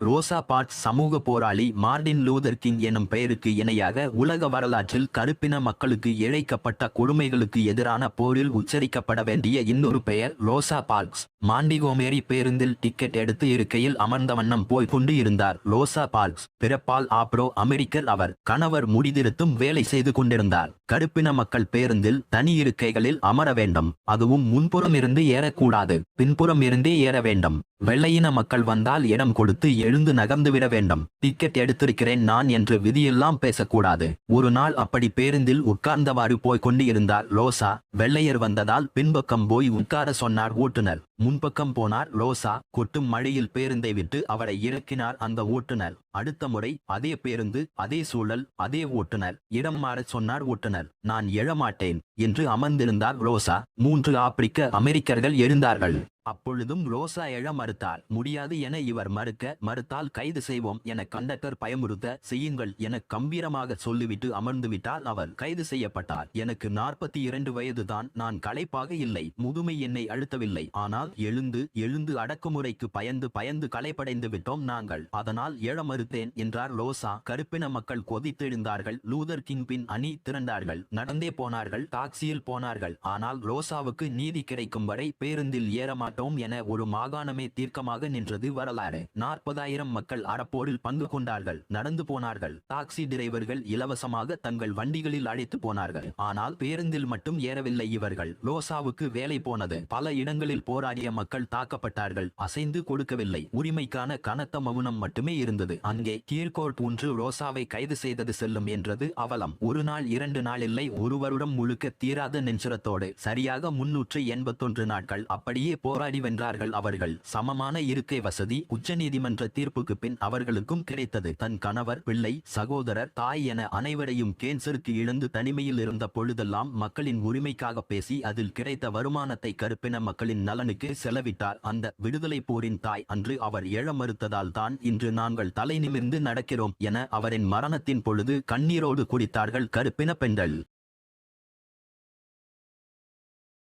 ரோசா parks சமூக போராளி Martin Luther king எனும் பெயருக்கு இணையாக உலக வரலாற்றில் கருப்பின மக்களுக்கு இழைக்கப்பட்ட கொடுமைகளுக்கு எதிரான போரில் உச்சரிக்கப்பட வேண்டிய இன்னொரு பெயர் ரோசா பார்க்ஸ். மாண்டிகோமேரி பேருந்தில் டிக்கெட் எடுத்து இருக்கையில் அமர்ந்த வண்ணம் போய் கொண்டு இருந்தார் ரோசா பார்க்ஸ். பிறப்பால் ஆப்ரோ அமெரிக்கர் அவர். கணவர் முடிதிருத்தும் வேலை செய்து கொண்டிருந்தார். கருப்பின மக்கள் பேருந்தில் தனி இருக்கைகளில் அமர வேண்டும். அதுவும் முன்புறம் இருந்து ஏறக்கூடாது, பின்புறம் இருந்தே ஏற வேண்டும். வெள்ளையின மக்கள் வந்தால் இடம் கொடுத்து எழுந்து நகர்ந்துவிட வேண்டும். டிக்கெட் எடுத்திருக்கிறேன் நான் என்று விதியெல்லாம் பேசக்கூடாது. ஒரு நாள் அப்படி பேருந்தில் உட்கார்ந்தவாறு போய் கொண்டு இருந்தார் ரோசா. வெள்ளையர் வந்ததால் பின்பக்கம் போய் உட்கார சொன்னார் ஓட்டுநர். முன்பக்கம் போனார் ரோசா. கொட்டும் மழையில் பேருந்தை விட்டு அவரை இறக்கினார் அந்த ஓட்டுநர். அடுத்த முறை அதே பேருந்து, அதே சூழல், அதே ஓட்டுநர். இடம் மாறச் சொன்னார் ஓட்டுநர். நான் எழமாட்டேன் என்று அமர்ந்திருந்தார் ரோசா. 3 ஆப்பிரிக்க அமெரிக்கர்கள் எழுந்தார்கள். அப்பொழுதும் ரோசா எழ மறுத்தார். முடியாது என இவர் மறுத்தால் கைது செய்வோம் என கண்டக்டர் பயமுறுத்த, செய்யுங்கள் என கம்பீரமாக சொல்லிவிட்டு அமர்ந்துவிட்டார் அவர். கைது செய்யப்பட்டார். எனக்கு 42 வயதுதான். நான் களைப்பாக இல்லை. முதுமை என்னை அழுத்தவில்லை. ஆனால் எழுந்து அடக்குமுறைக்கு பயந்து களைப்படைந்து விட்டோம் நாங்கள். அதனால் எழ மறுத்தேன் என்றார் ரோசா. கருப்பின மக்கள் கொதித்தெழுந்தார்கள். லூதர் கிங் பின் அணி திரண்டார்கள். நடந்தே போனார்கள், டாக்ஸியில் போனார்கள். ஆனால் ரோசாவுக்கு நீதி கிடைக்கும் வரை பேருந்தில் ஏற என ஒரு மாகாணமே தீர்க்கமாக நின்றது வரலாறு. 40,000 மக்கள் அறப்போரில் பங்கு கொண்டார்கள். நடந்து போனார்கள். டாக்ஸி டிரைவர்கள் இலவசமாக தங்கள் வண்டிகளில் அழைத்து போனார்கள். ஆனால் பேருந்தில் மட்டும் ஏறவில்லை இவர்கள். ரோசாவுக்கு வேலை போனது. பல இடங்களில் போராடிய மக்கள் தாக்கப்பட்டார்கள். அசைந்து கொடுக்கவில்லை. உரிமைக்கான கனத்த மௌனம் மட்டுமே இருந்தது. அங்கே கீழ்கோர்ட் ஒன்று ரோசாவை கைது செய்தது செல்லும் என்றது அவலம். ஒரு நாள் 2 நாள் இல்லை, ஒரு வருடம் முழுக்க தீராத நெஞ்சரத்தோடு சரியாக 381 நாட்கள் அப்படியே போராடி வென்றார்கள் அவர்கள். சமமான இருக்கை வசதி உச்சநீதிமன்ற தீர்ப்புக்கு பின் அவர்களுக்கும் கிடைத்தது. தன் கணவர், பிள்ளை, சகோதரர், தாய் என அனைவரையும் கேன்சருக்கு இழந்து தனிமையில் இருந்த பொழுதெல்லாம் மக்களின் உரிமைக்காக பேசி அதில் கிடைத்த வருமானத்தை கருப்பின மக்களின் நலனுக்கு செலவிட்டார் அந்த விடுதலை போரின் தாய். அன்று அவர் எழ மறுத்ததால் தான் இன்று நாங்கள் தலை நிமிர்ந்து நடக்கிறோம் என அவரின் மரணத்தின் பொழுது கண்ணீரோடு குடித்தார்கள் கருப்பின பெண்கள்.